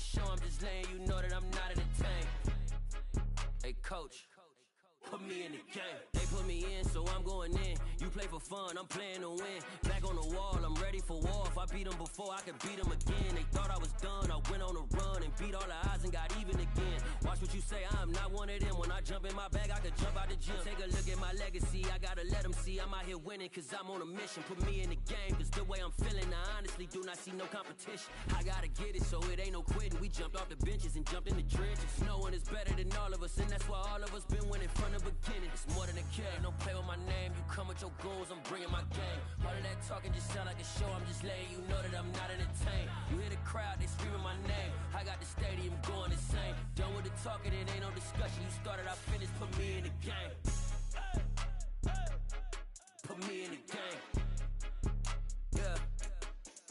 show, I'm just letting you know that I'm not in the tank. Hey, coach. Put me in the game. They put me in, so I'm going in. You play for fun, I'm playing to win. Back on the wall, I'm ready for war. If I beat them before, I could beat them again. They thought I was done, I went on a run and beat all the odds and got even again. Watch what you say, I'm not one of them. When I jump in my bag, I could jump out the gym. Take a look at my legacy, I gotta let them see I'm out here winning, cause I'm on a mission. Put me in the game, cause the way I'm feeling, I honestly do not see no competition. I gotta get it, so it ain't no quitting. We jumped off the benches and jumped in the trenches. No one is better than all of us, and that's why all of us been winning from the beginning. It's more than a kid, don't play with my name. You come with your goons, I'm bringing my game. All of that talking just sound like a show. I'm just letting you know that I'm not entertained. You hear the crowd, they screaming my name. I got the stadium going insane. Done with the talking, it ain't no discussion. You started, I finished, put me in the game. Put me in the game. Yeah,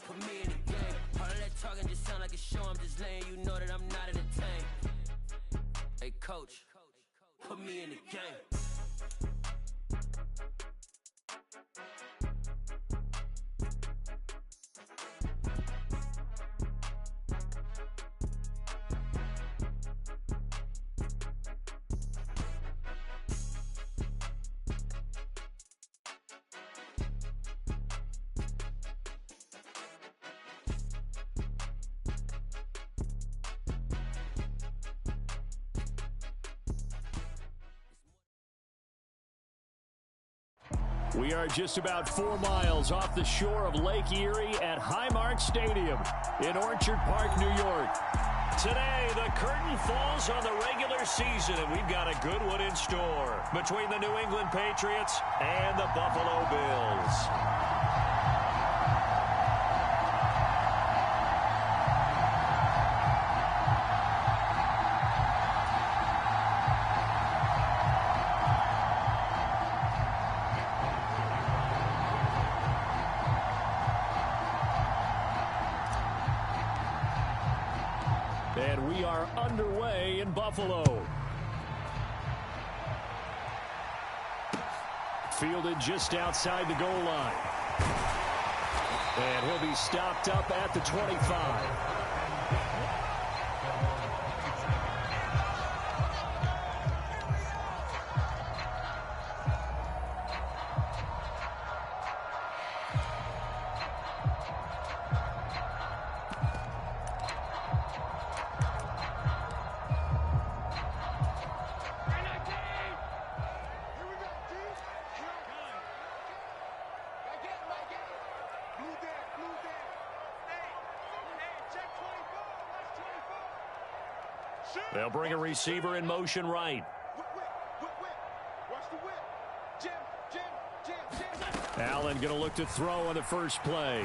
put me in the game. All of that talking just sound like a show. I'm just letting you know that I'm not entertained. Hey, coach, put me in the game. We are just about 4 miles off the shore of Lake Erie at Highmark Stadium in Orchard Park, New York. Today, the curtain falls on the regular season, and we've got a good one in store between the New England Patriots and the Buffalo Bills. And we are underway in Buffalo. Fielded just outside the goal line. And he'll be stopped up at the 25. They'll bring a receiver in motion right. Allen going to look to throw on the first play.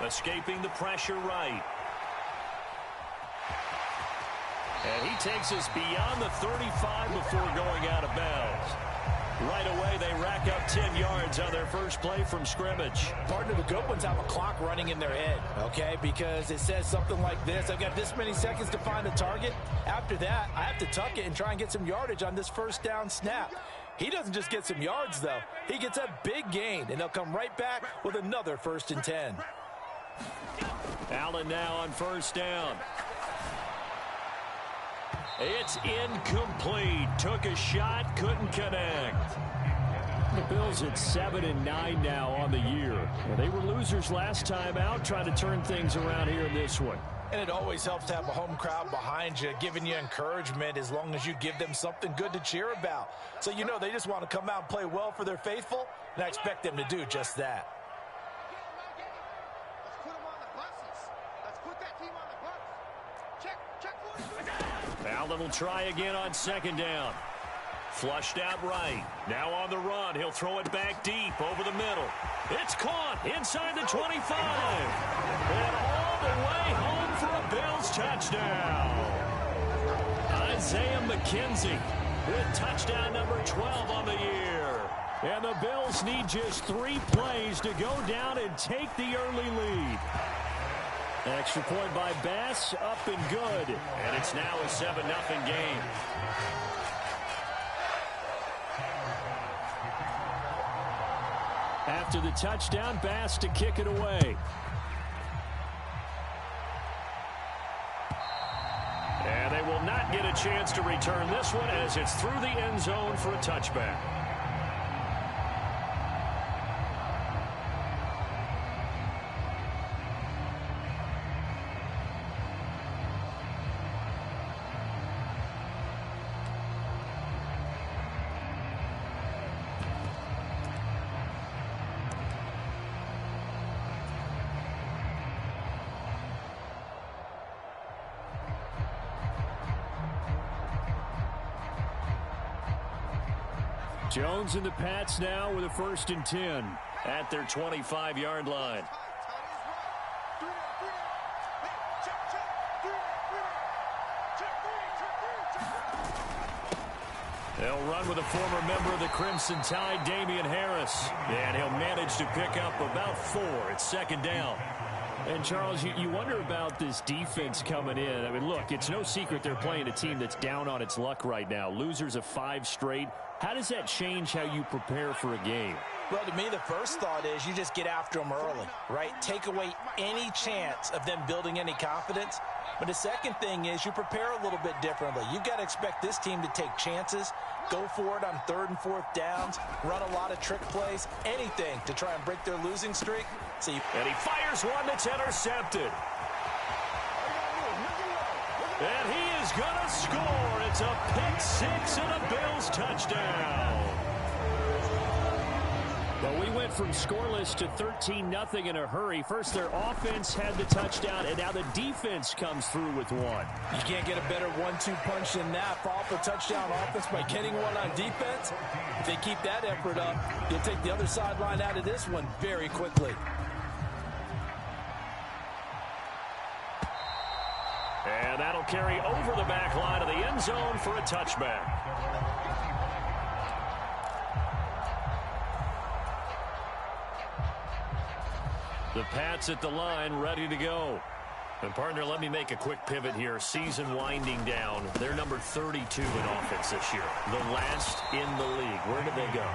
Escaping the pressure right. And he takes us beyond the 35 before going out of bounds. Right away, they rack up 10 yards on their first play from scrimmage. Partner, the good ones have a clock running in their head, okay? Because it says something like this: I've got this many seconds to find the target. After that, I have to tuck it and try and get some yardage on this first down snap. He doesn't just get some yards, though. He gets a big gain, and they'll come right back with another 1st and 10. Allen now on first down. It's incomplete. Took a shot, couldn't connect. The Bills at 7-9 now on the year. They were losers last time out, trying to turn things around here in this one. And it always helps to have a home crowd behind you, giving you encouragement as long as you give them something good to cheer about. So you know they just want to come out and play well for their faithful, and I expect them to do just that. Allen will try again on 2nd down. Flushed out right. Now on the run. He'll throw it back deep over the middle. It's caught inside the 25. And all the way home for a Bills touchdown. Isaiah McKenzie with touchdown number 12 on the year. And the Bills need just 3 plays to go down and take the early lead. Extra point by Bass, up and good. And it's now a 7-0 game. After the touchdown, Bass to kick it away. not get a chance to return this one as it's through the end zone for a touchback. Jones and the Pats now with a 1st and 10 at their 25-yard line. They'll run with a former member of the Crimson Tide, Damian Harris. And he'll manage to pick up about 4 at 2nd down. And, Charles, you wonder about this defense coming in. I mean, look, it's no secret they're playing a team that's down on its luck right now. Losers of 5 straight. How does that change how you prepare for a game? Well, to me, the first thought is you just get after them early, right? Take away any chance of them building any confidence. But the second thing is you prepare a little bit differently. You've got to expect this team to take chances, go for it on 3rd and 4th downs, run a lot of trick plays, anything to try and break their losing streak. And he fires one that's intercepted. And he is going to score. It's a pick 6 and a Bills touchdown. Well, we went from scoreless to 13-0 in a hurry. First, their offense had the touchdown, and now the defense comes through with one. You can't get a better 1-2 punch than that. Fall for touchdown offense by getting one on defense. If they keep that effort up, you'll take the other sideline out of this one very quickly. And that'll carry over the back line of the end zone for a touchback. The Pats at the line, ready to go. And, partner, let me make a quick pivot here. Season winding down. They're number 32 in offense this year. The last in the league. Where did they go?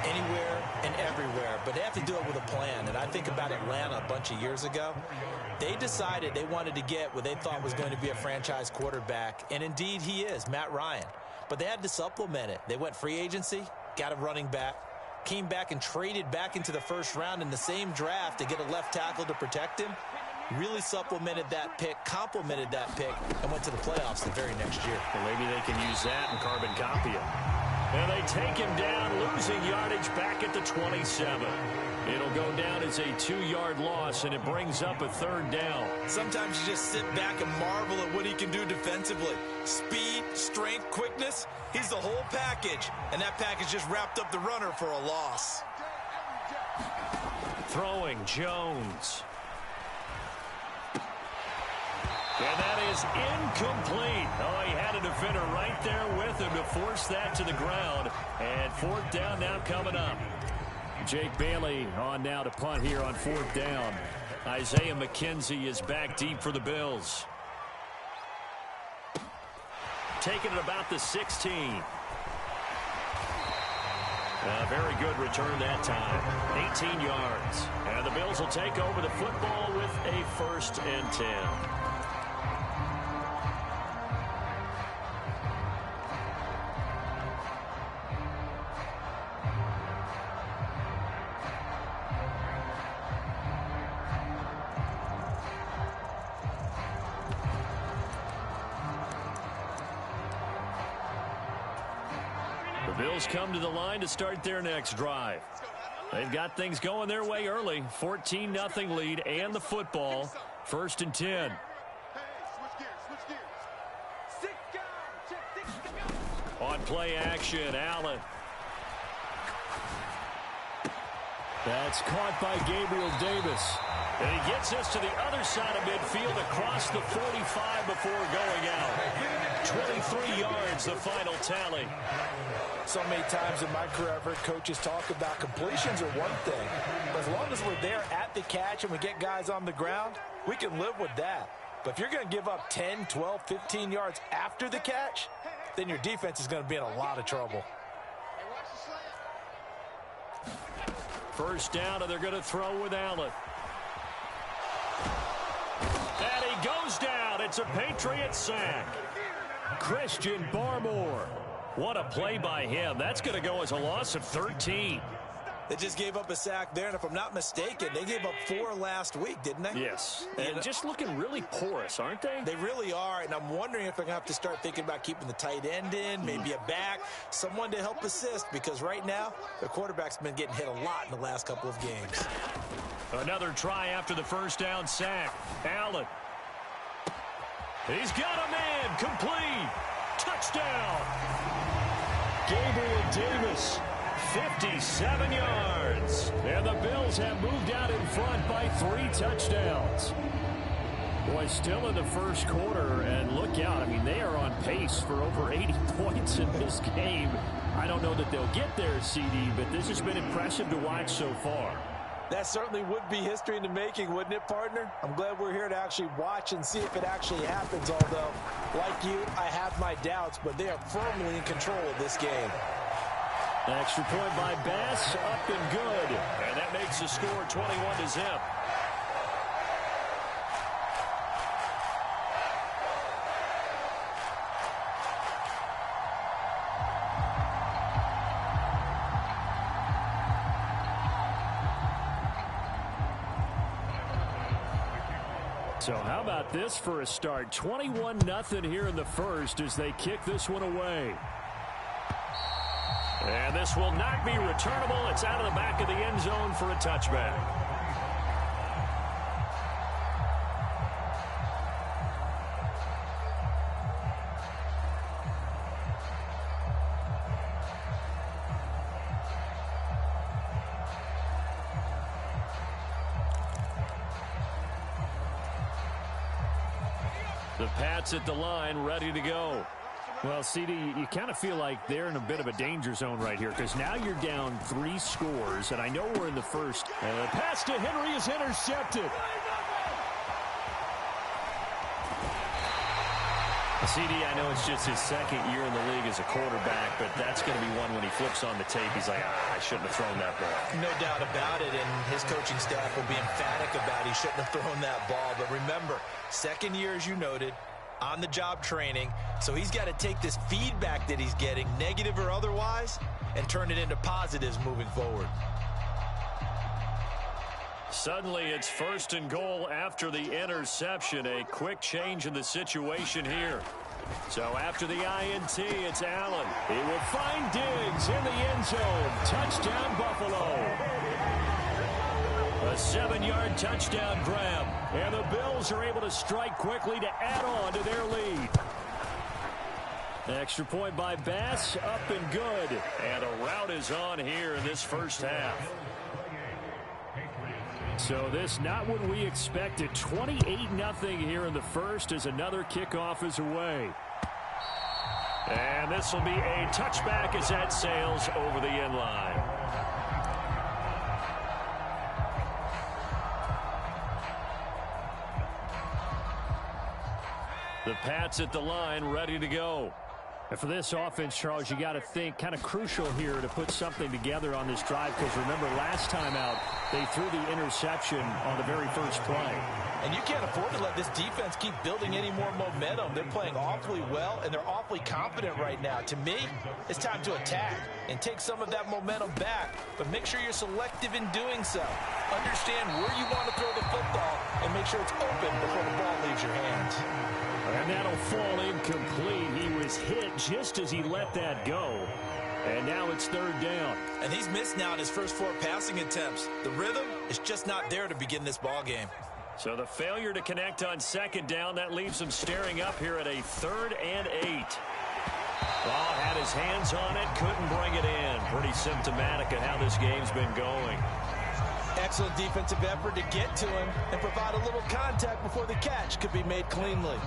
Anywhere and everywhere, but they have to do it with a plan. And I think about Atlanta a bunch of years ago. They decided they wanted to get what they thought was going to be a franchise quarterback, and indeed he is, Matt Ryan. But they had to supplement it. They went free agency, got a running back, came back and traded back into the 1st round in the same draft to get a left tackle to protect him. Really supplemented that pick, complemented that pick, and went to the playoffs the very next year. Well, maybe they can use that and carbon copy it. And they take him down, losing yardage back at the 27. It'll go down as a 2-yard loss, and it brings up a 3rd down. Sometimes you just sit back and marvel at what he can do defensively. Speed, strength, quickness, he's the whole package. And that package just wrapped up the runner for a loss. Throwing, Jones. And that is incomplete. Oh, he had a defender right there with him to force that to the ground. And 4th down now coming up. Jake Bailey on now to punt here on 4th down. Isaiah McKenzie is back deep for the Bills. Taking it about the 16. A very good return that time. 18 yards. And the Bills will take over the football with a 1st and 10. Bills come to the line to start their next drive. They've got things going their way early. 14-0 lead and the football. 1st and 10. On play action, Allen. That's caught by Gabriel Davis. And he gets us to the other side of midfield across the 45 before going out. 23 yards, the final tally. So many times in my career, I've heard coaches talk about completions are one thing. But as long as we're there at the catch and we get guys on the ground, we can live with that. But if you're going to give up 10, 12, 15 yards after the catch, then your defense is going to be in a lot of trouble. 1st down, and they're going to throw with Allen. And he goes down. It's a Patriot sack. Christian Barmore. What a play by him. That's going to go as a loss of 13. They just gave up a sack there, and if I'm not mistaken, they gave up 4 last week, didn't they? Yes, and just looking really porous, aren't they? They really are, and I'm wondering if they're going to have to start thinking about keeping the tight end in, maybe a back, someone to help assist, because right now, their quarterback's been getting hit a lot in the last couple of games. Another try after the first down sack. Allen. He's got a man. Complete. Touchdown. Gabriel Davis. 57 yards. And the Bills have moved out in front by 3 touchdowns. Boy, still in the first quarter, and look out. I mean, they are on pace for over 80 points in this game. I don't know that they'll get there, CD, but this has been impressive to watch so far. That certainly would be history in the making, wouldn't it, partner? I'm glad we're here to actually watch and see if it actually happens, although, like you, I have my doubts, but they are firmly in control of this game. Extra point by Bass, up and good. And that makes the score 21-0. So how about this for a start? 21-0 here in the first as they kick this one away. And this will not be returnable. It's out of the back of the end zone for a touchback. The Pats at the line, ready to go. Well, CD, you kind of feel like they're in a bit of a danger zone right here because now you're down 3 scores, and I know we're in the first. The pass to Henry is intercepted. CD, I know it's just his second year in the league as a quarterback, but that's going to be one when he flips on the tape. He's like, I shouldn't have thrown that ball. No doubt about it, and his coaching staff will be emphatic about he shouldn't have thrown that ball. But remember, second year, as you noted, on-the-job training, so he's got to take this feedback that he's getting, negative or otherwise, and turn it into positives moving forward. Suddenly, it's 1st and goal after the interception. A quick change in the situation here. So after the INT, it's Allen. He will find Diggs in the end zone. Touchdown, Buffalo. A 7-yard touchdown grab. And the Bills are able to strike quickly to add on to their lead. Extra point by Bass, up and good. And a rout is on here in this first half. So this not what we expected. 28-0 here in the first as another kickoff is away. And this will be a touchback as that sails over the end line. The Pats at the line, ready to go. And for this offense, Charles, you got to think kind of crucial here to put something together on this drive because remember last time out they threw the interception on the very first play. And you can't afford to let this defense keep building any more momentum. They're playing awfully well, and they're awfully confident right now. To me, it's time to attack and take some of that momentum back, but make sure you're selective in doing so. Understand where you want to throw the football and make sure it's open before the ball leaves your hands. And that'll fall incomplete. He was hit just as he let that go. And now it's 3rd down. And he's missed now in his first 4 passing attempts. The rhythm is just not there to begin this ball game. So the failure to connect on 2nd down, that leaves him staring up here at a 3rd and 8. Ball had his hands on it, couldn't bring it in. Pretty symptomatic of how this game's been going. Excellent defensive effort to get to him and provide a little contact before the catch could be made cleanly.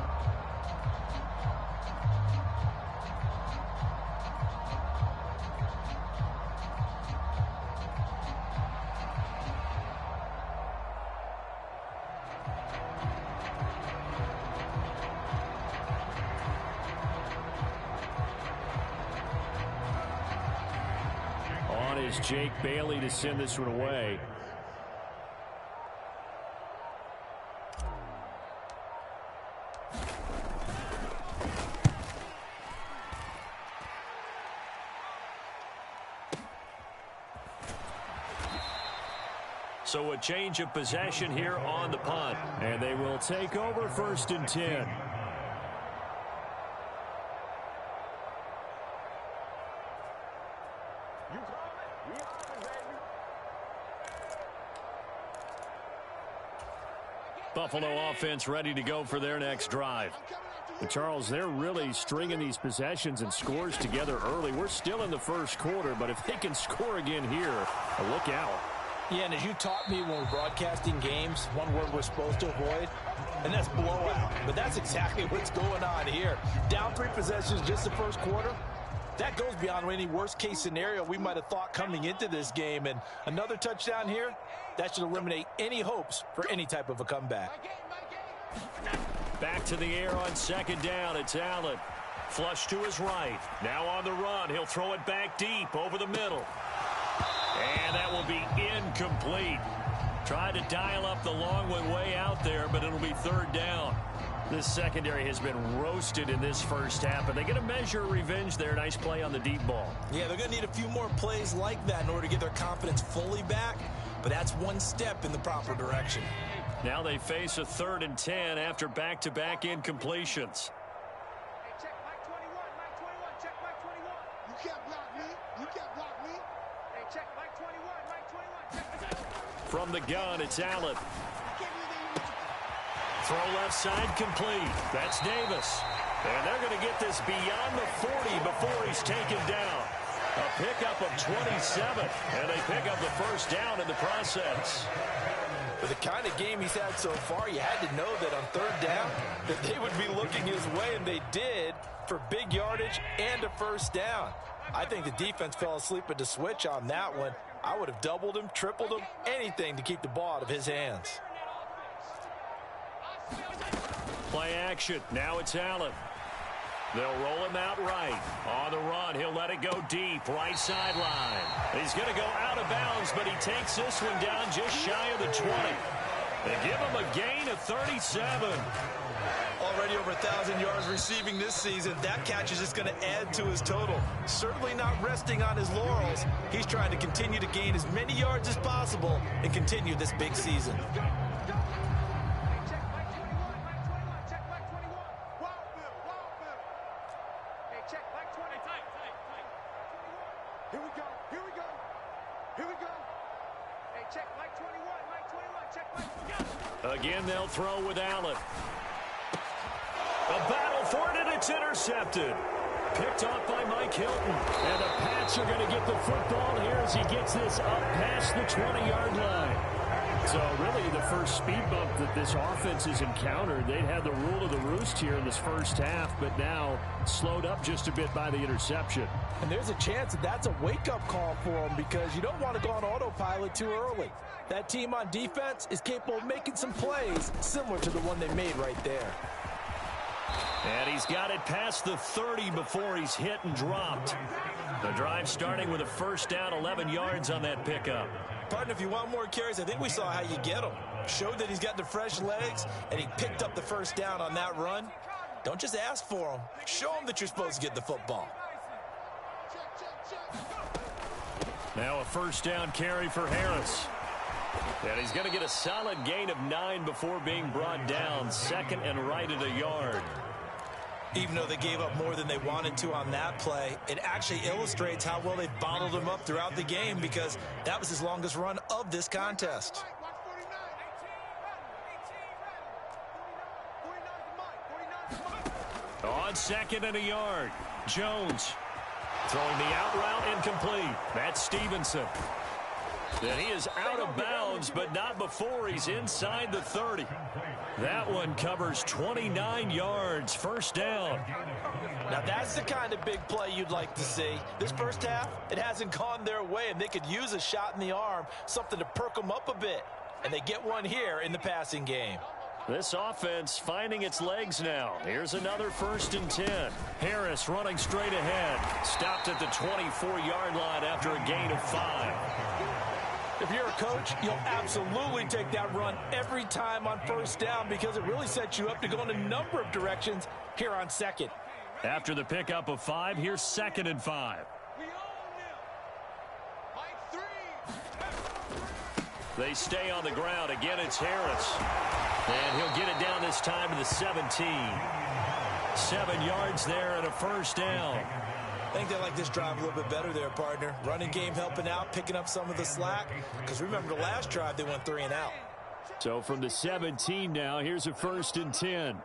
Is Jake Bailey to send this one away. So a change of possession here on the punt. And they will take over 1st and 10. Buffalo offense ready to go for their next drive. Charles, they're really stringing these possessions and scores together early. We're still in the first quarter, but if they can score again here, look out. Yeah, and as you taught me when we're broadcasting games, one word we're supposed to avoid, and that's blowout. But that's exactly what's going on here. Down 3 possessions just the first quarter. That goes beyond any worst-case scenario we might have thought coming into this game. And another touchdown here, that should eliminate any hopes for any type of a comeback. Back to the air on 2nd down. It's Allen. Flush to his right. Now on the run. He'll throw it back deep over the middle. And that will be incomplete. Tried to dial up the long one way out there, but it'll be 3rd down. This secondary has been roasted in this first half, but they get a measure of revenge there. Nice play on the deep ball. Yeah, they're going to need a few more plays like that in order to get their confidence fully back, but that's one step in the proper direction. Now they face a 3rd and 10 after back-to-back incompletions. Hey, check Mike 21, Mike 21, check Mike 21. You can't block me. You can't block me. Hey, check Mike 21, Mike 21, check. From the gun, it's Allen. Throw left side complete. That's Davis. And they're going to get this beyond the 40 before he's taken down. A pickup of 27, and they pick up the first down in the process. For the kind of game he's had so far, you had to know that on 3rd down that they would be looking his way, and they did, for big yardage and a first down. I think the defense fell asleep at the switch on that one. I would have doubled him, tripled him, anything to keep the ball out of his hands. Play action. Now it's Allen. They'll roll him out right. On the run, he'll let it go deep. Right sideline. He's going to go out of bounds, but he takes this one down just shy of the 20. They give him a gain of 37. Already over 1,000 yards receiving this season. That catch is just going to add to his total. Certainly not resting on his laurels. He's trying to continue to gain as many yards as possible and continue this big season. Again, they'll throw with Allen. A battle for it, and it's intercepted. Picked off by Mike Hilton. And the Pats are going to get the football here as he gets this up past the 20-yard line. So really the first speed bump that this offense has encountered. They'd had the rule of the roost here in this first half, but now slowed up just a bit by the interception. And there's a chance that that's a wake-up call for them because you don't want to go on autopilot too early. That team on defense is capable of making some plays similar to the one they made right there. And he's got it past the 30 before he's hit and dropped. The drive starting with a first down, 11 yards on that pickup. Partner, if you want more carries, I think we saw how you get them. Showed that he's got the fresh legs, and he picked up the first down on that run. Don't just ask for them. Show them that you're supposed to get the football. Now a first down carry for Harris. And he's going to get a solid gain of 9 before being brought down. Second and right at a yard. Even though they gave up more than they wanted to on that play, it actually illustrates how well they've bottled him up throughout the game because that was his longest run of this contest. On second and a yard, Jones throwing the out route incomplete. That's Stevenson. And he is out of bounds, but not before he's inside the 30. That one covers 29 yards, first down. Now that's the kind of big play you'd like to see. This first half, it hasn't gone their way, and they could use a shot in the arm, something to perk them up a bit. And they get one here in the passing game. This offense finding its legs now. Here's another first and 10. Harris running straight ahead. Stopped at the 24-yard line after a gain of 5. If you're a coach, you'll absolutely take that run every time on first down because it really sets you up to go in a number of directions here on second. After the pickup of 5, here's second and 5. They stay on the ground. Again, it's Harris. And he'll get it down this time to the 17. 7 yards there and a first down. I think they like this drive a little bit better there, partner. Running game helping out, picking up some of the slack. Because remember, the last drive, they went 3 and out. So from the 17 now, here's a 1st and 10.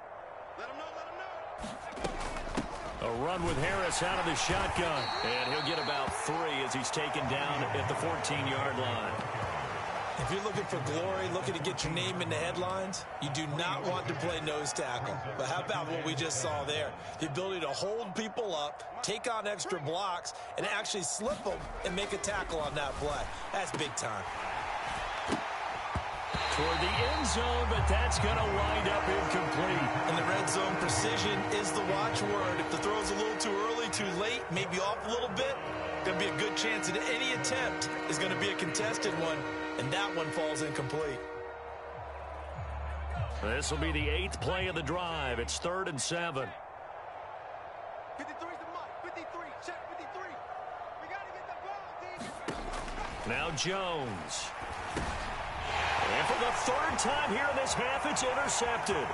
A run with Harris out of the shotgun. And he'll get about 3 as he's taken down at the 14-yard line. If you're looking for glory, looking to get your name in the headlines, you do not want to play nose tackle. But how about what we just saw there? The ability to hold people up, take on extra blocks, and actually slip them and make a tackle on that play. That's big time. Toward the end zone, but that's going to wind up incomplete. In the red zone, precision is the watchword. If the throw's a little too early, too late, maybe off a little bit, going to be a good chance that any attempt is going to be a contested one, and that one falls incomplete. This will be the 8th play of the drive. It's 3rd and 7. 53's the mark. 53. Check 53. We got to get the ball, D. Now Jones. And for the 3rd time here in this half, it's intercepted.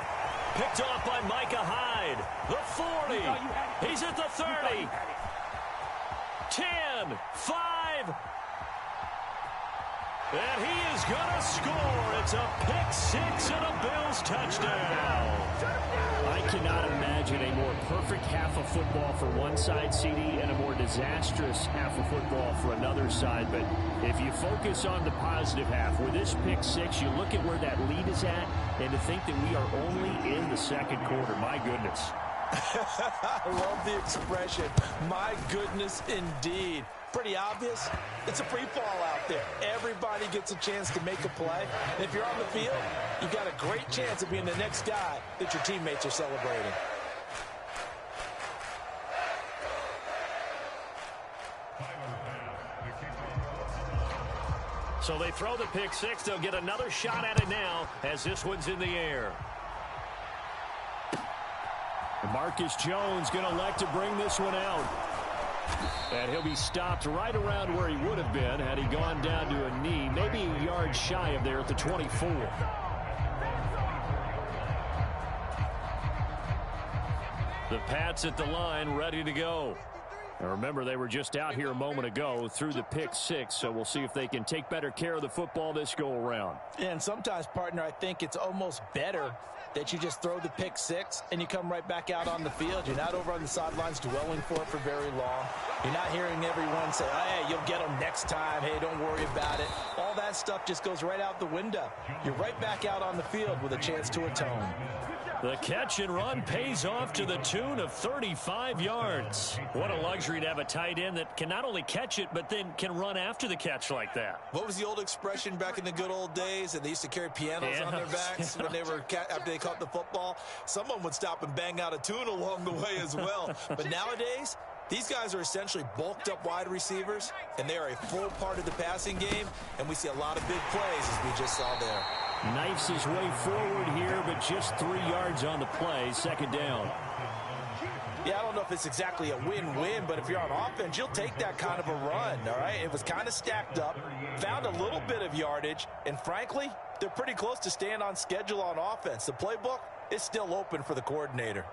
Picked off by Micah Hyde. The 40. He's at the 30. 10, 5. And he is going to score. It's a pick 6 and a Bills touchdown. I cannot imagine a more perfect half of football for one side, CD, and a more disastrous half of football for another side. But if you focus on the positive half, with this pick 6, you look at where that lead is at, and to think that we are only in the 2nd quarter. My goodness. I love the expression. My goodness, indeed. Pretty obvious. It's a free fall out there. Everybody gets a chance to make a play. And if you're on the field, you've got a great chance of being the next guy that your teammates are celebrating. So they throw the pick 6. They'll get another shot at it now as this one's in the air. Marcus Jones going to elect to bring this one out. And he'll be stopped right around where he would have been had he gone down to a knee, maybe a yard shy of there at the 24. The Pats at the line, ready to go. Now remember, they were just out here a moment ago through the pick 6, so we'll see if they can take better care of the football this go-around. And sometimes, partner, I think it's almost better that you just throw the pick 6 and you come right back out on the field. You're not over on the sidelines dwelling for it for very long. You're not hearing everyone say, hey, you'll get them next time. Hey, don't worry about it. All that stuff just goes right out the window. You're right back out on the field with a chance to atone. The catch and run pays off to the tune of 35 yards. What a luxury to have a tight end that can not only catch it, but then can run after the catch like that. What was the old expression back in the good old days? And they used to carry pianos on their backs when they were after they caught the football. Someone would stop and bang out a tune along the way as well. But nowadays, these guys are essentially bulked up wide receivers, and they are a full part of the passing game, and we see a lot of big plays as we just saw there. Knifes his way forward here, but just 3 yards on the play, 2nd down. Yeah, I don't know if it's exactly a win-win, but if you're on offense, you'll take that kind of a run, all right? It was kind of stacked up, found a little bit of yardage, and frankly, they're pretty close to staying on schedule on offense. The playbook is still open for the coordinator.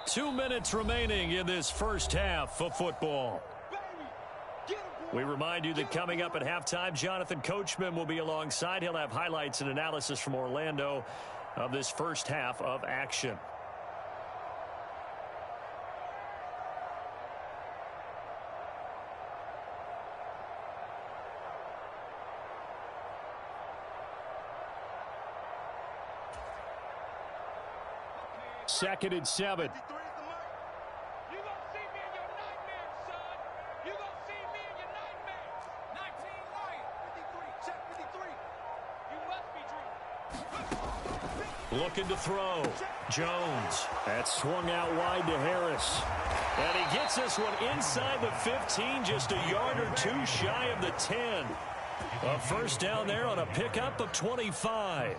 2 minutes remaining in this first half of football. We remind you that coming up at halftime, Jonathan Coachman will be alongside. He'll have highlights and analysis from Orlando of this first half of action. Second and 7. Looking to throw. Jones. That swung out wide to Harris. And he gets this one inside the 15, just a yard or 2 shy of the 10. A first down there on a pickup of 25.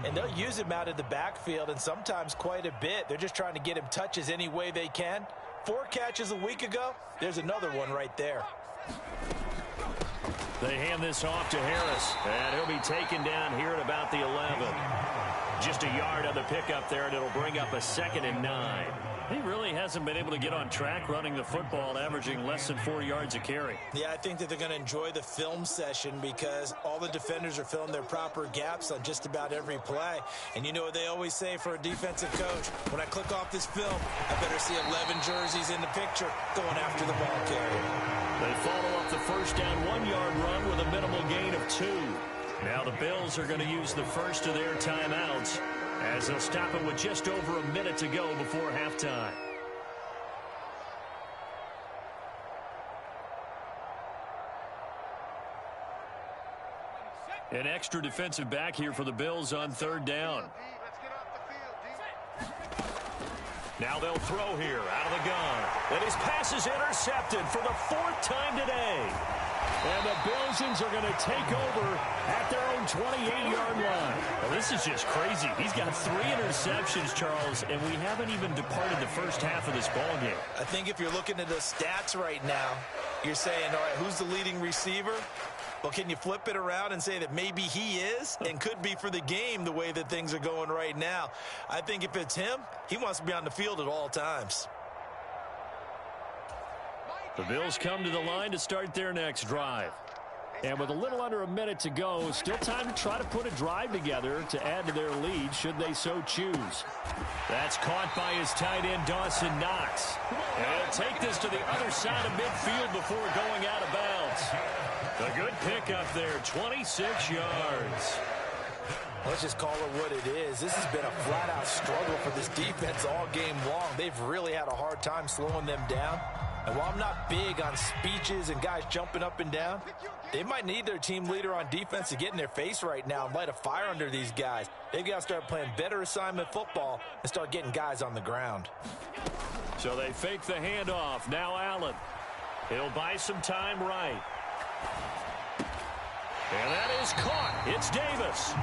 And they'll use him out of the backfield, and sometimes quite a bit. They're just trying to get him touches any way they can. 4 catches a week ago. There's another one right there. They hand this off to Harris, and he'll be taken down here at about the 11. Just a yard on the pickup there, and it'll bring up a 2nd and 9. He really hasn't been able to get on track running the football, averaging less than 4 yards a carry. Yeah, I think that they're going to enjoy the film session because all the defenders are filling their proper gaps on just about every play. And you know what they always say for a defensive coach? When I click off this film, I better see 11 jerseys in the picture going after the ball carrier. They follow up the first down 1-yard run with a minimal gain of 2. Now the Bills are going to use the first of their timeouts as they'll stop it with just over a minute to go before halftime. An extra defensive back here for the Bills on 3rd down. Now they'll throw here out of the gun. And his pass is intercepted for the 4th time today. And the Billions are going to take over at their own 28-yard line. Well, this is just crazy. He's got 3 interceptions, Charles, and we haven't even departed the first half of this ballgame. I think if you're looking at the stats right now, you're saying, all right, who's the leading receiver? Well, can you flip it around and say that maybe he is and could be for the game the way that things are going right now? I think if it's him, he wants to be on the field at all times. The Bills come to the line to start their next drive. And with a little under a minute to go, still time to try to put a drive together to add to their lead should they so choose. That's caught by his tight end, Dawson Knox. And he'll take this to the other side of midfield before going out of bounds. A good pickup there, 26 yards. Let's just call it what it is. This has been a flat-out struggle for this defense all game long. They've really had a hard time slowing them down. And while I'm not big on speeches and guys jumping up and down, they might need their team leader on defense to get in their face right now and light a fire under these guys. They've got to start playing better assignment football and start getting guys on the ground. So they fake the handoff. Now Allen. He'll buy some time right. And that is caught. It's Davis.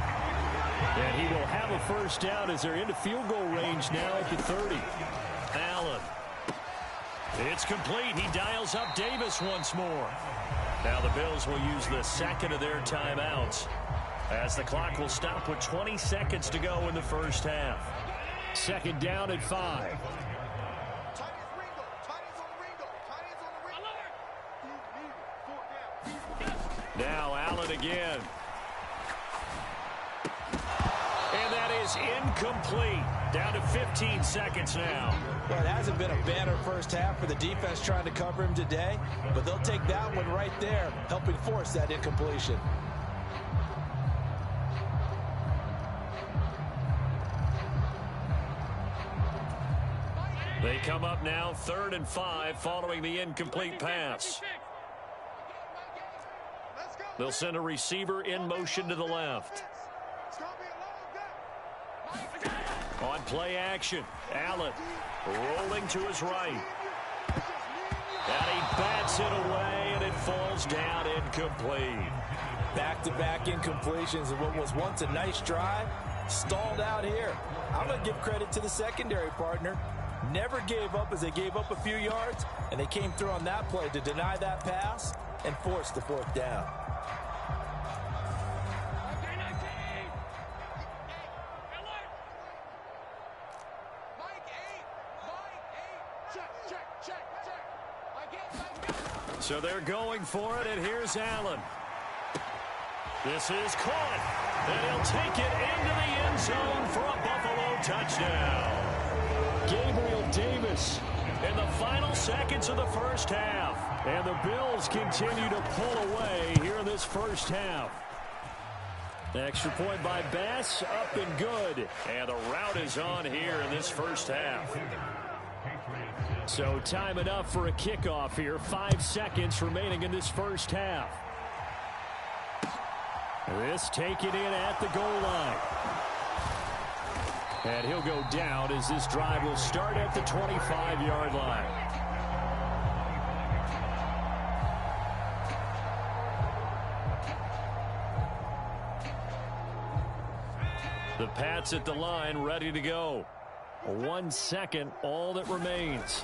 And he will have a first down as they're into field goal range now at the 30. Allen. It's complete. He dials up Davis once more. Now the Bills will use the 2nd of their timeouts as the clock will stop with 20 seconds to go in the first half. 2nd down at 5. Now Allen again. And that is incomplete. Down to 15 seconds now. Well, it hasn't been a banner first half for the defense trying to cover him today, but they'll take that one right there, helping force that incompletion. They come up now 3rd and 5 following the incomplete pass. They'll send a receiver in motion to the left. On play action, Allen rolling to his right. And he bats it away, and it falls down incomplete. Back-to-back incompletions of what was once a nice drive, stalled out here. I'm going to give credit to the secondary partner. Never gave up as they gave up a few yards, and they came through on that play to deny that pass and force the 4th down. So they're going for it, and here's Allen. This is caught, and he'll take it into the end zone for a Buffalo touchdown. Gabriel Davis in the final seconds of the first half. And the Bills continue to pull away here in this first half. Extra point by Bass, up and good. And the route is on here in this first half. So time enough for a kickoff here. 5 seconds remaining in this first half. This taken in at the goal line. And he'll go down as this drive will start at the 25-yard line. The Pats at the line ready to go. 1 second, all that remains.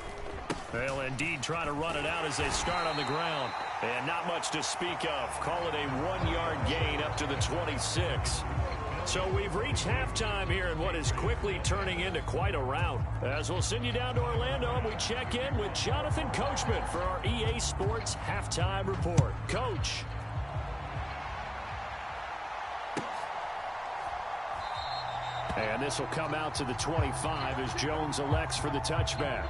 They'll indeed try to run it out as they start on the ground. And not much to speak of. Call it a 1-yard gain up to the 26. So we've reached halftime here in what is quickly turning into quite a rout. As we'll send you down to Orlando, and we check in with Jonathan Coachman for our EA Sports Halftime Report. Coach. And this will come out to the 25 as Jones elects for the touchback.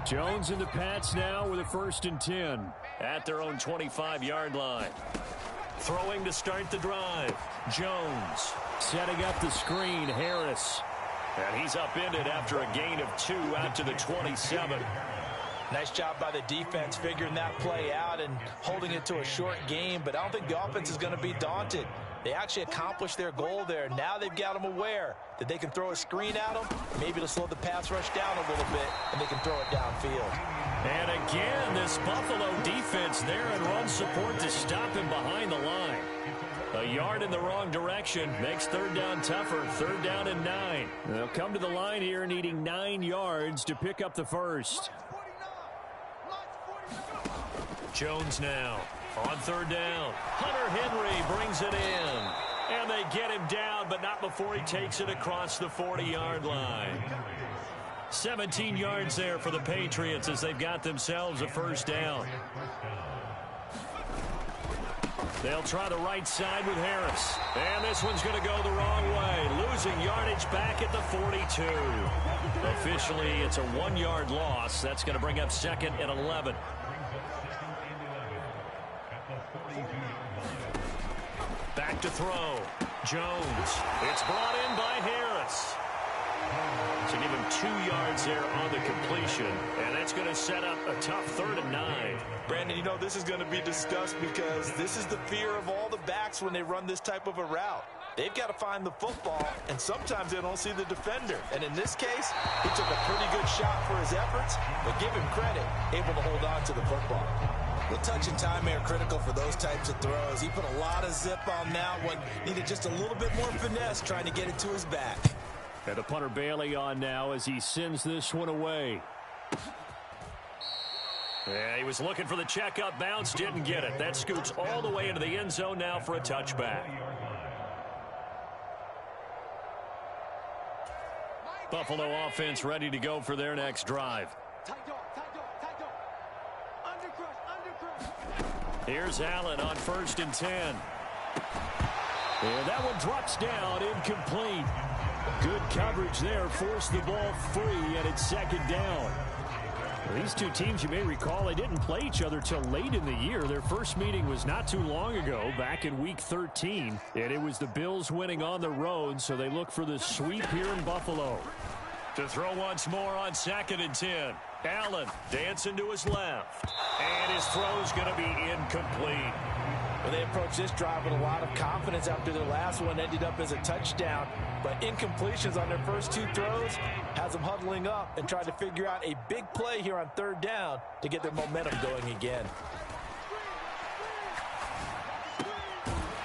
Jones and the Pats now with a 1st and 10. At their own 25-yard line. Throwing to start the drive. Jones. Setting up the screen, Harris. And he's upended after a gain of 2 out to the 27. Nice job by the defense figuring that play out and holding it to a short game, but I don't think the offense is going to be daunted. They actually accomplished their goal there. Now they've got them aware that they can throw a screen at them, maybe to slow the pass rush down a little bit, and they can throw it downfield. And again, this Buffalo defense there in run support to stop him behind the line. A yard in the wrong direction makes 3rd down tougher. 3rd down and 9. They'll come to the line here needing 9 yards to pick up the first. Jones now on 3rd down. Hunter Henry brings it in. And they get him down, but not before he takes it across the 40-yard line. 17 yards there for the Patriots as they've got themselves a 1st down. They'll try the right side with Harris. And this one's going to go the wrong way. Losing yardage back at the 42. Officially, it's a 1-yard loss. That's going to bring up 2nd and 11. Back to throw. Jones. It's brought in by Harris. So give him 2 yards there on the completion. And that's going to set up a tough 3rd and 9. Brandon, you know, this is going to be discussed because this is the fear of all the backs when they run this type of a route. They've got to find the football, and sometimes they don't see the defender. And in this case, he took a pretty good shot for his efforts, but give him credit, able to hold on to the football. The touch and time are critical for those types of throws. He put a lot of zip on that one. Needed just a little bit more finesse trying to get it to his back. And the punter Bailey on now as he sends this one away. Yeah, he was looking for the checkup bounce, didn't get it. That scoots all the way into the end zone now for a touchback. Buffalo offense ready to go for their next drive. Here's Allen on 1st and 10. And that one drops down, incomplete. Good coverage there, forced the ball free, and it's 2nd down. These two teams, you may recall, they didn't play each other till late in the year. Their first meeting was not too long ago, back in Week 13. And it was the Bills winning on the road, so they look for the sweep here in Buffalo. To throw once more on 2nd and 10. Allen dancing to his left. And his throw's going to be incomplete. Well, they approached this drive with a lot of confidence after their last one ended up as a touchdown. But incompletions on their first 2 throws has them huddling up and trying to figure out a big play here on 3rd down to get their momentum going again.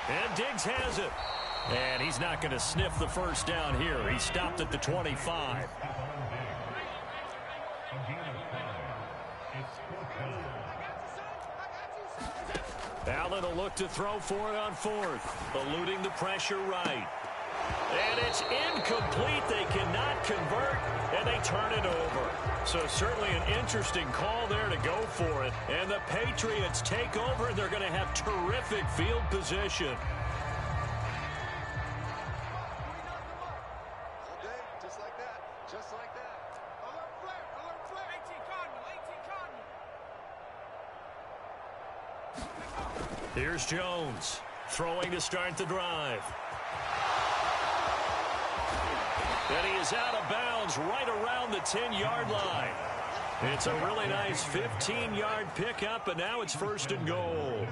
And Diggs has it. And he's not going to sniff the 1st down here. He stopped at the 25. Allen will look to throw for it on 4th. Eluding the pressure right. And it's incomplete. They cannot convert, and they turn it over. So certainly an interesting call there to go for it. And the Patriots take over, and they're going to have terrific field position. Just like that. Just like that. Alert flare. Alert flare. 18 Cardinal. 18 Cardinal. Here's Jones throwing to start the drive. And he is out of bounds right around the 10-yard line. It's a really nice 15-yard pickup, and now it's 1st and goal.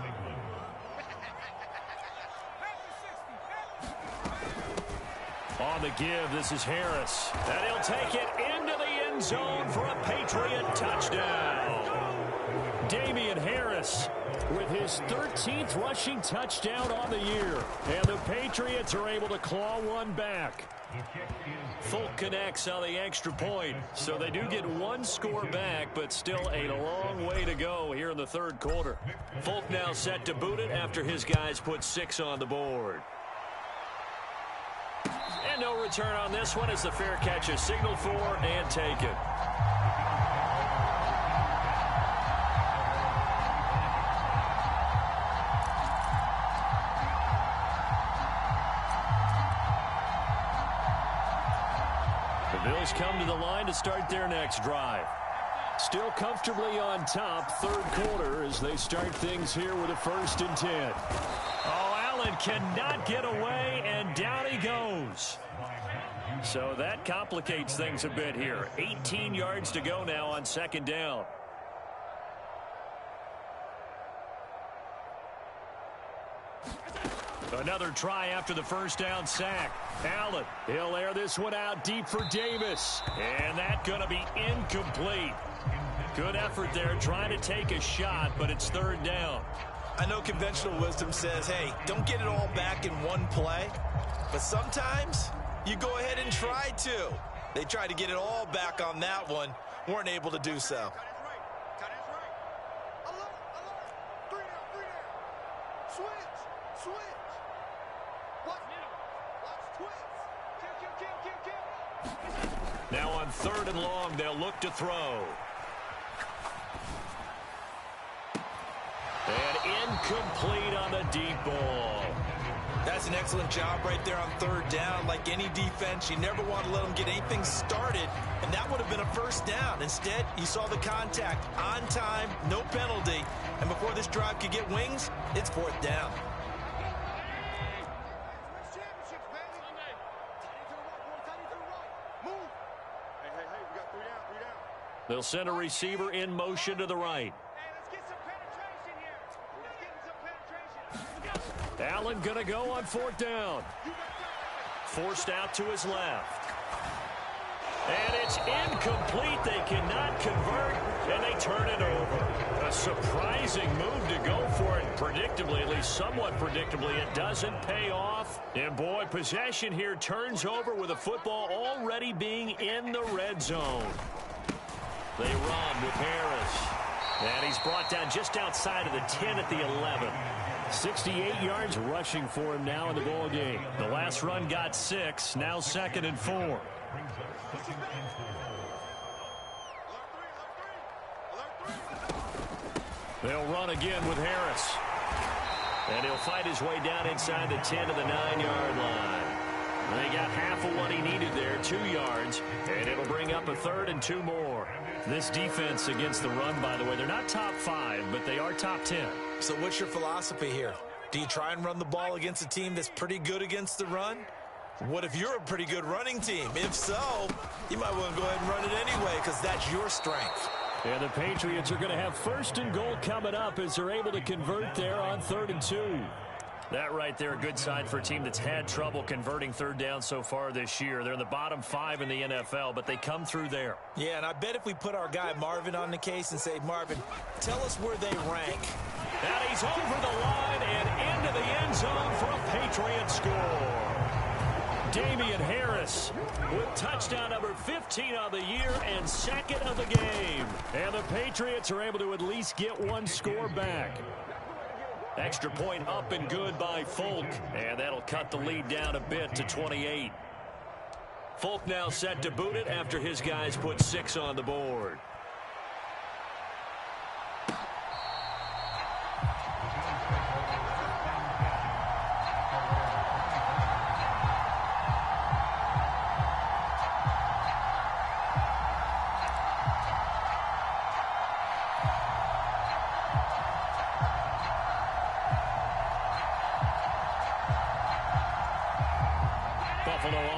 On the give, this is Harris. And he'll take it into the end zone for a Patriot touchdown. Damian Harris with his 13th rushing touchdown on the year. And the Patriots are able to claw one back. Folk connects on the extra point. So they do get one score back, but still a long way to go here in the third quarter. Folk now set to boot it after his guys put 6 on the board. And no return on this one as the fair catch is signaled for and taken. The Bills come to the line to start their next drive. Still comfortably on top, third quarter, as they start things here with a 1st and 10. Oh, Allen cannot get away, and down he goes. So that complicates things a bit here. 18 yards to go now on 2nd down. Another try after the 1st down sack. Allen, he'll air this one out deep for Davis. And that's going to be incomplete. Good effort there trying to take a shot, but it's 3rd down. I know conventional wisdom says, hey, don't get it all back in one play. But sometimes you go ahead and try to. They tried to get it all back on that one. Weren't able to do so. Now on 3rd and long, they'll look to throw. And incomplete on the deep ball. That's an excellent job right there on 3rd down. Like any defense, you never want to let them get anything started, and that would have been a 1st down. Instead, you saw the contact on time, no penalty, and before this drive could get wings, it's 4th down. They'll send a receiver in motion to the right. Allen going to go on 4th down. Forced out to his left. And it's incomplete. They cannot convert, and they turn it over. A surprising move to go for it. Predictably, at least somewhat predictably, it doesn't pay off. And boy, possession here turns over with the football already being in the red zone. They run with Harris. And he's brought down just outside of the 10 at the 11. 68 yards rushing for him now in the ball game. The last run got 6. Now 2nd and 4. They'll run again with Harris. And he'll fight his way down inside the 10 to the 9-yard line. They got half of what he needed there, 2 yards. And it'll bring up a 3rd and 2 more. This defense against the run, by the way, they're not top 5, but they are top 10. So what's your philosophy here? Do you try and run the ball against a team that's pretty good against the run? What if you're a pretty good running team? If so, you might want to go ahead and run it anyway because that's your strength. And the Patriots are going to have 1st and goal coming up as they're able to convert there on 3rd and 2. That right there, a good sign for a team that's had trouble converting 3rd down so far this year. They're in the bottom 5 in the NFL, but they come through there. Yeah, and I bet if we put our guy Marvin on the case and say, Marvin, tell us where they rank. And he's over the line and into the end zone for a Patriot score. Damian Harris with touchdown number 15 on the year and 2nd of the game. And the Patriots are able to at least get 1 score back. Extra point up and good by Folk. And that'll cut the lead down a bit to 28. Folk now set to boot it after his guys put 6 on the board.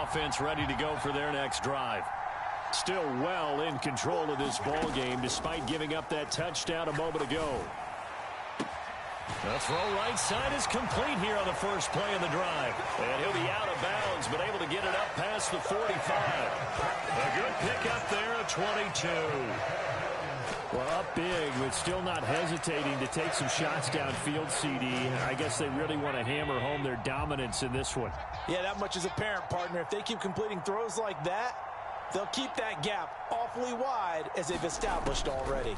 Offense ready to go for their next drive. Still well in control of this ball game despite giving up that touchdown a moment ago. The throw right side is complete here on the first play of the drive. And he'll be out of bounds, but able to get it up past the 45. A good pick up there at 22. Well, up big, but still not hesitating to take some shots downfield, CD. I guess they really want to hammer home their dominance in this one. Yeah, that much is apparent, partner. If they keep completing throws like that, they'll keep that gap awfully wide as they've established already.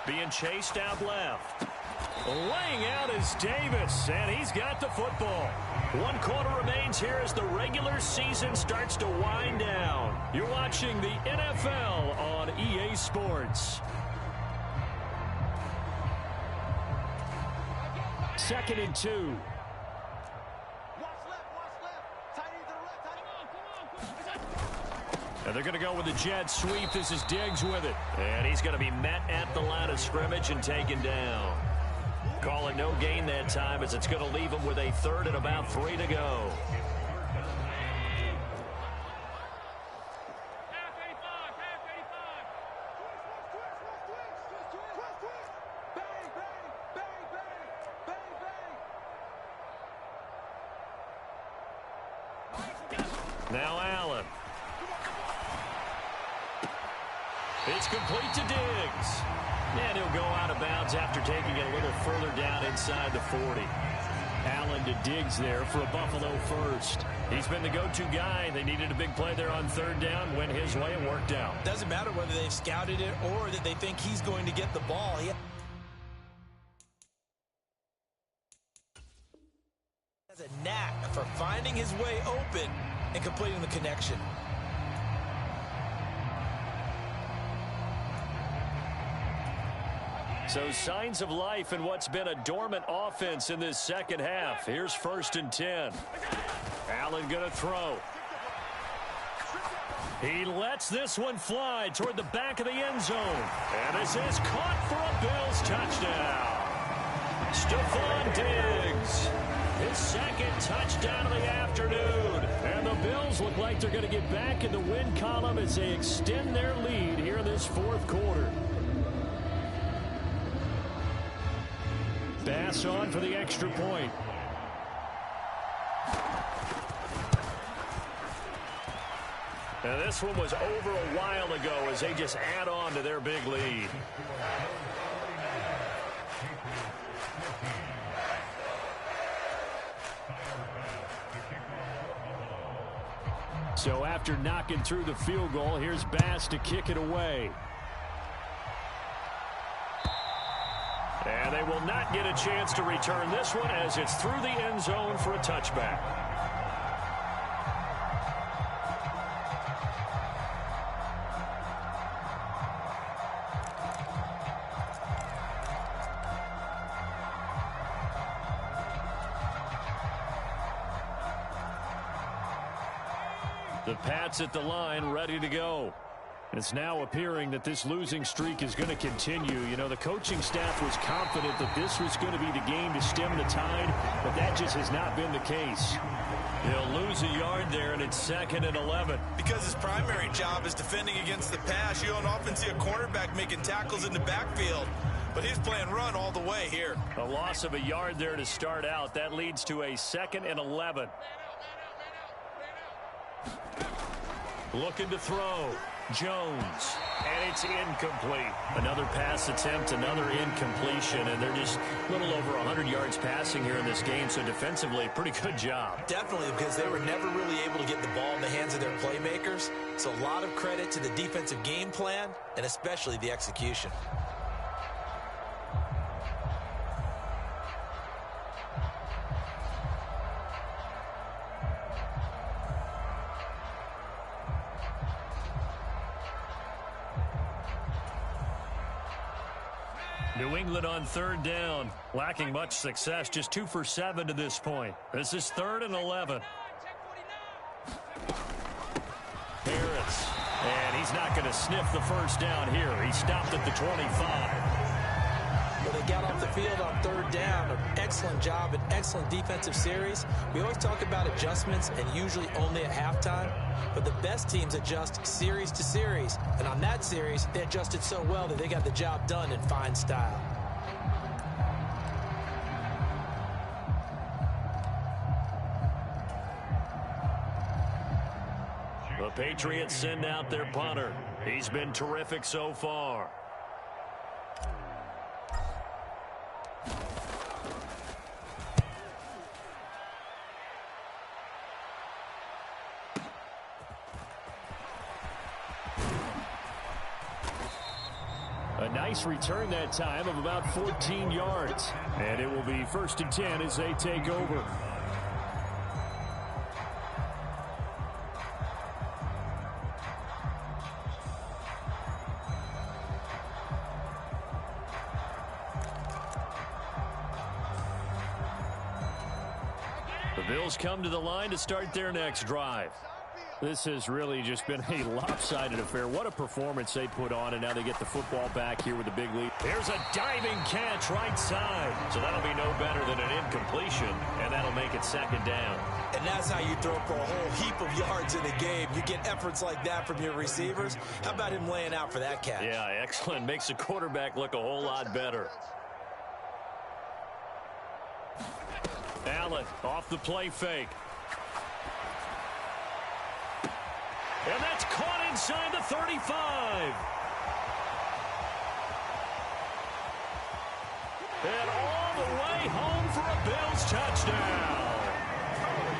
Being chased out left. Laying out is Davis, and he's got the football. 1 quarter remains here as the regular season starts to wind down. You're watching the NFL on EA Sports. 2nd and 2. And they're going to go with a jet sweep. This is Diggs with it. And he's going to be met at the line of scrimmage and taken down. Call it no gain that time as it's going to leave him with a 3rd and about 3 to go. Now Allen. It's complete to Diggs. And he'll go out of bounds after taking it a little further down inside the 40. Allen to Diggs there for a Buffalo first. He's been the go-to guy. They needed a big play there on 3rd down. Went his way and worked out. Doesn't matter whether they've scouted it or that they think he's going to get the ball. He has a knack for finding his way open and completing the connection. So signs of life in what's been a dormant offense in this second half. Here's 1st and 10. Allen going to throw. He lets this one fly toward the back of the end zone. And this is caught for a Bills touchdown. Stephon Diggs, his 2nd touchdown of the afternoon. And the Bills look like they're going to get back in the win column as they extend their lead here in this 4th quarter. Bass on for the extra point. Now this one was over a while ago as they just add on to their big lead. So after knocking through the field goal, here's Bass to kick it away. And they will not get a chance to return this one as it's through the end zone for a touchback. The Pats at the line, ready to go. It's now appearing that this losing streak is going to continue. You know, the coaching staff was confident that this was going to be the game to stem the tide, but that just has not been the case. He'll lose a yard there, and it's 2nd and 11. Because his primary job is defending against the pass. You don't often see a cornerback making tackles in the backfield, but he's playing run all the way here. A loss of a yard there to start out. That leads to a 2nd and 11. Looking to throw. Jones, and it's incomplete. Another pass attempt, another incompletion, and they're just a little over 100 yards passing here in this game, so defensively, pretty good job. Definitely, because they were never really able to get the ball in the hands of their playmakers, so a lot of credit to the defensive game plan, and especially the execution. New England on 3rd down, lacking much success, just 2 for 7 to this point. This is 3rd and 11. Harris, and he's not going to sniff the first down here. He stopped at the 25. Well, they got off the field on 3rd down. An excellent job, an excellent defensive series. We always talk about adjustments and usually only at halftime, but the best teams adjust series to series. And on that series, they adjusted so well that they got the job done in fine style. The Patriots send out their punter. He's been terrific so far. A nice return that time of about 14 yards. And it will be 1st and 10 as they take over. The Bills come to the line to start their next drive. This has really just been a lopsided affair. What a performance they put on, and now they get the football back here with a big lead. Here's a diving catch right side. So that'll be no better than an incompletion, and that'll make it 2nd down. And that's how you throw for a whole heap of yards in the game. You get efforts like that from your receivers. How about him laying out for that catch? Yeah, excellent. Makes the quarterback look a whole lot better. Allen off the play fake. And that's caught inside the 35. And all the way home for a Bills touchdown.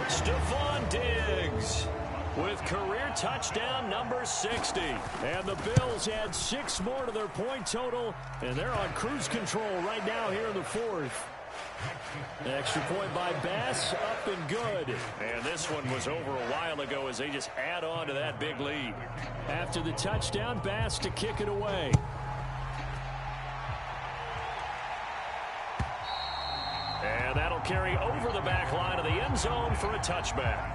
Stephon Diggs with career touchdown number 60. And the Bills add 6 more to their point total, and they're on cruise control right now here in the 4th. Extra point by Bass, up and good. And this one was over a while ago as they just add on to that big lead. After the touchdown, Bass to kick it away. And that'll carry over the back line of the end zone for a touchback.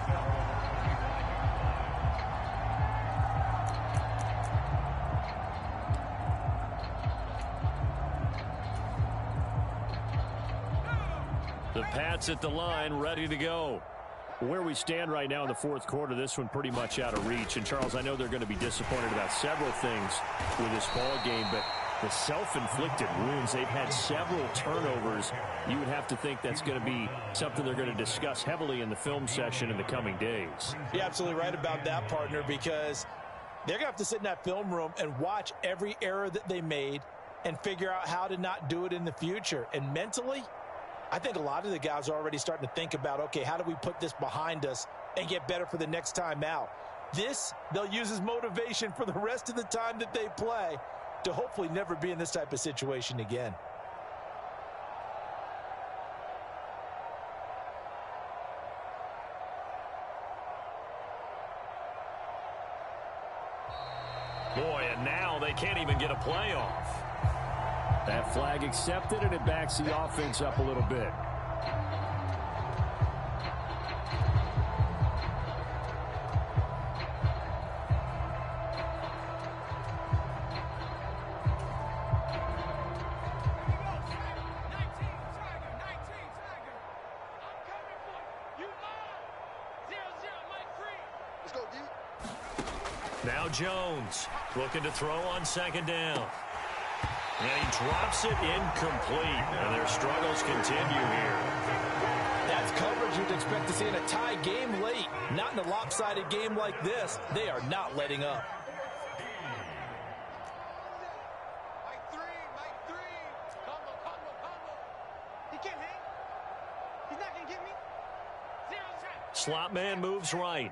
The Pats at the line, ready to go. Where we stand right now in the 4th quarter, this one pretty much out of reach. And, Charles, I know they're going to be disappointed about several things with this ball game, but the self-inflicted wounds, they've had several turnovers. You would have to think that's going to be something they're going to discuss heavily in the film session in the coming days. You're absolutely right about that, partner, because they're going to have to sit in that film room and watch every error that they made and figure out how to not do it in the future. And mentally, I think a lot of the guys are already starting to think about, okay, how do we put this behind us and get better for the next time out? This, they'll use as motivation for the rest of the time that they play to hopefully never be in this type of situation again. Boy, and now they can't even get a playoff. That flag accepted, and it backs the offense up a little bit. Now Jones looking to throw on 2nd down. And he drops it incomplete. And their struggles continue here. That's coverage you'd expect to see in a tie game late. Not in a lopsided game like this. They are not letting up. Mike 3. Combo. He can't hang. He's not going to get me. 0 track. Slot man moves right.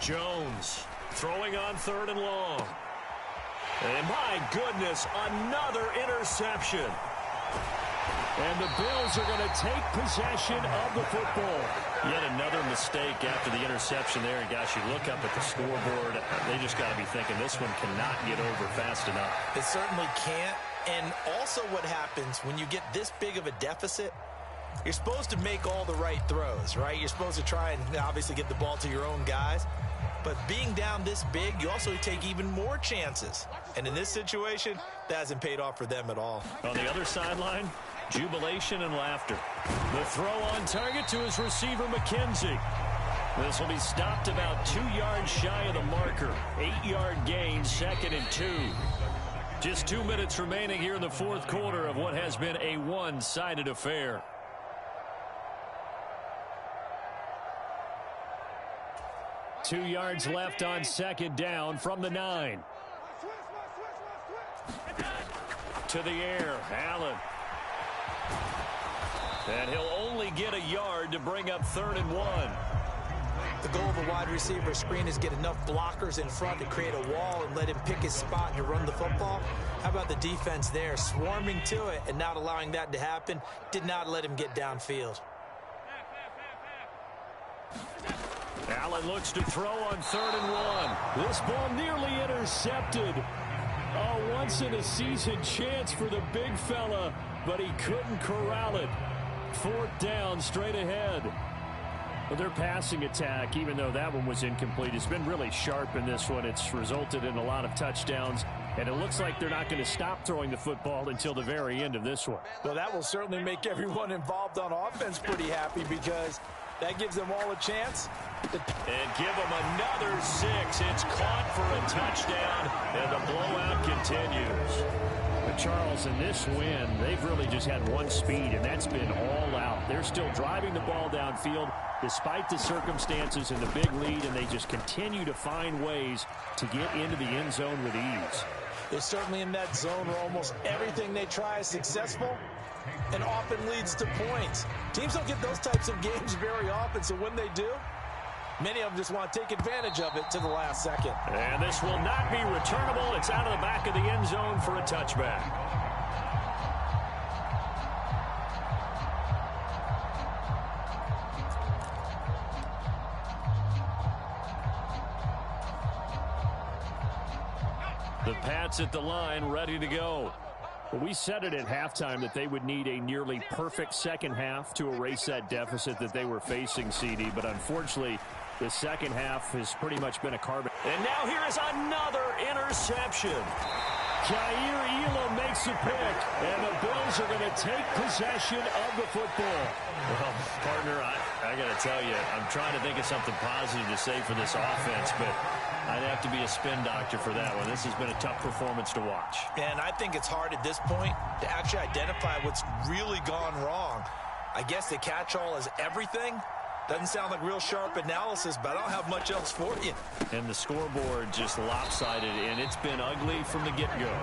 Jones throwing on 3rd and long. And my goodness, another interception. And the Bills are going to take possession of the football. Yet another mistake after the interception there. And gosh, you look up at the scoreboard, they just got to be thinking this one cannot get over fast enough. It certainly can't. And also what happens when you get this big of a deficit, you're supposed to make all the right throws, right? You're supposed to try and obviously get the ball to your own guys. But being down this big, you also take even more chances. And in this situation, that hasn't paid off for them at all. On the other sideline, jubilation and laughter. The throw on target to his receiver, McKenzie. This will be stopped about 2 yards shy of the marker. 8-yard gain, 2nd and 2. Just 2 minutes remaining here in the fourth quarter of what has been a one-sided affair. Two yards left on second down from the 9. To the air, Allen. And he'll only get a yard to bring up 3rd and 1. The goal of a wide receiver screen is get enough blockers in front to create a wall and let him pick his spot to run the football. How about the defense there, swarming to it and not allowing that to happen? Did not let him get downfield. Allen looks to throw on 3rd and 1. This ball nearly intercepted. A once-in-a-season chance for the big fella, but he couldn't corral it. 4th down, straight ahead. Well, their passing attack, even though that one was incomplete, has been really sharp in this one. It's resulted in a lot of touchdowns, and it looks like they're not going to stop throwing the football until the very end of this one. Well, that will certainly make everyone involved on offense pretty happy because that gives them all a chance. And give them another 6. It's caught for a touchdown, and the blowout continues. But Charles, in this win, they've really just had one speed, and that's been all out. They're still driving the ball downfield despite the circumstances and the big lead, and they just continue to find ways to get into the end zone with ease. They're certainly in that zone where almost everything they try is successful and often leads to points. Teams don't get those types of games very often, so when they do, many of them just want to take advantage of it to the last second. And this will not be returnable. It's out of the back of the end zone for a touchback. The Pats at the line, ready to go. Well, we said it at halftime that they would need a nearly perfect second half to erase that deficit that they were facing, CD, but unfortunately, the second half has pretty much been a carbon. And now here is another interception. Jair Elam makes a pick, and the Bills are going to take possession of the football. Well, partner, I got to tell you, I'm trying to think of something positive to say for this offense, but I'd have to be a spin doctor for that one. This has been a tough performance to watch. And I think it's hard at this point to actually identify what's really gone wrong. I guess the catch-all is everything. Doesn't sound like real sharp analysis, but I don't have much else for you. And the scoreboard just lopsided, and it's been ugly from the get-go.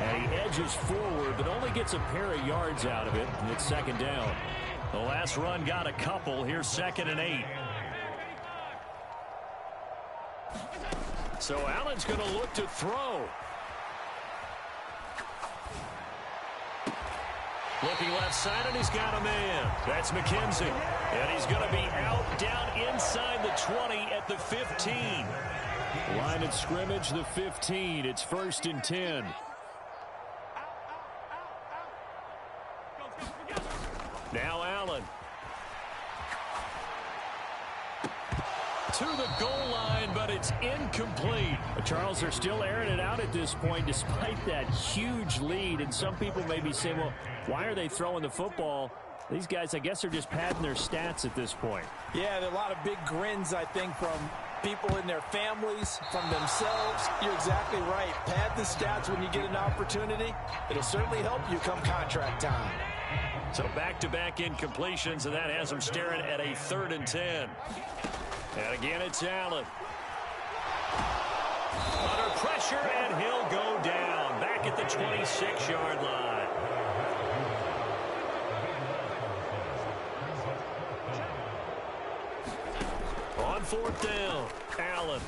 And he edges forward, but only gets a pair of yards out of it, and it's second down. The last run got a couple. Here's 2nd and 8. So Allen's going to look to throw. Looking left side, and he's got a man. That's McKenzie. And he's going to be out down inside the 20 at the 15. Line of scrimmage, the 15. It's 1st and 10. Now Allen. To the goal line, but it's incomplete. Charles, they're still airing it out at this point despite that huge lead. And some people may be saying, well, why are they throwing the football? These guys, I guess, are just padding their stats at this point. Yeah, there are a lot of big grins, I think, from people in their families, from themselves. You're exactly right. Pad the stats when you get an opportunity. It'll certainly help you come contract time. So back-to-back incompletions, and that has them staring at a 3rd and 10. And again, it's Allen. Under pressure, and he'll go down. Back at the 26-yard line. On 4th down, Allen.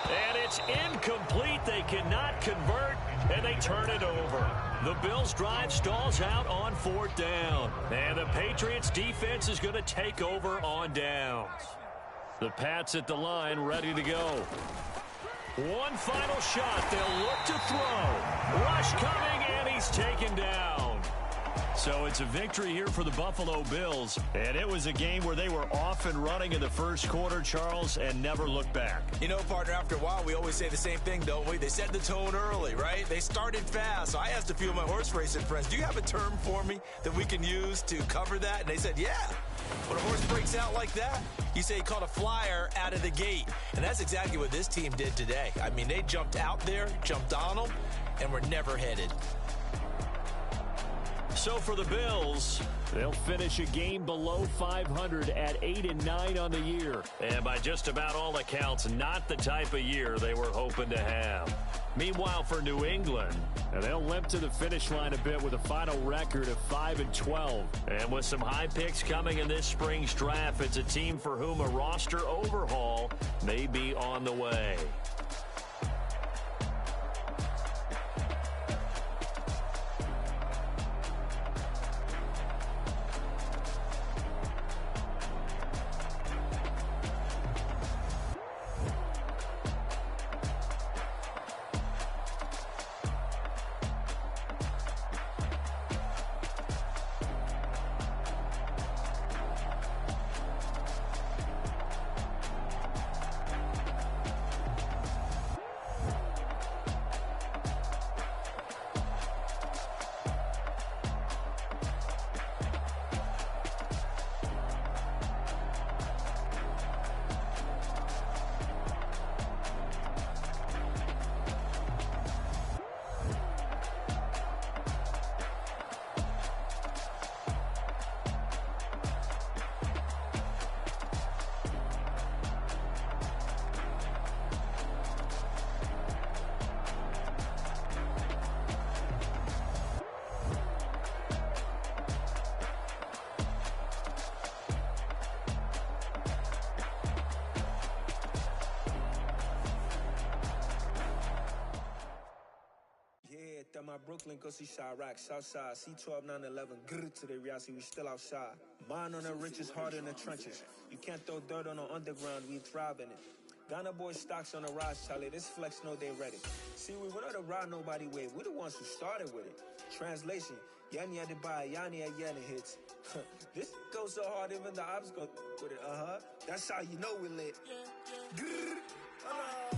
And it's incomplete. They cannot convert, and they turn it over. The Bills' drive stalls out on 4th down. And the Patriots' defense is going to take over on downs. The Pats at the line, ready to go. One final shot. They'll look to throw. Rush coming, and he's taken down. So it's a victory here for the Buffalo Bills, and it was a game where they were off and running in the first quarter, Charles, and never looked back. You know, partner, after a while, we always say the same thing, don't we? They set the tone early, right? They started fast. So I asked a few of my horse racing friends, do you have a term for me that we can use to cover that? And they said, yeah. When a horse breaks out like that, you say he caught a flyer out of the gate. And that's exactly what this team did today. I mean, they jumped out there, jumped on them, and were never headed. So for the Bills, they'll finish a game below 500 at 8-9 on the year. And by just about all accounts, not the type of year they were hoping to have. Meanwhile, for New England, they'll limp to the finish line a bit with a final record of 5-12. And with some high picks coming in this spring's draft, it's a team for whom a roster overhaul may be on the way. My Brooklyn, go see Chirac, Southside, C12, 911, grrr to the reality, we still outside. Mine on the richest, heart in the trenches. You can't throw dirt on the underground, we thrive in it. Ghana boys stocks on the rise, Charlie, this flex know they ready. See, we went on the ride nobody wave, we the ones who started with it. Translation, Yanni had to buy, Yanni at Yanni hits. This goes so hard, even the ops go with it, That's how you know we lit. Grrr.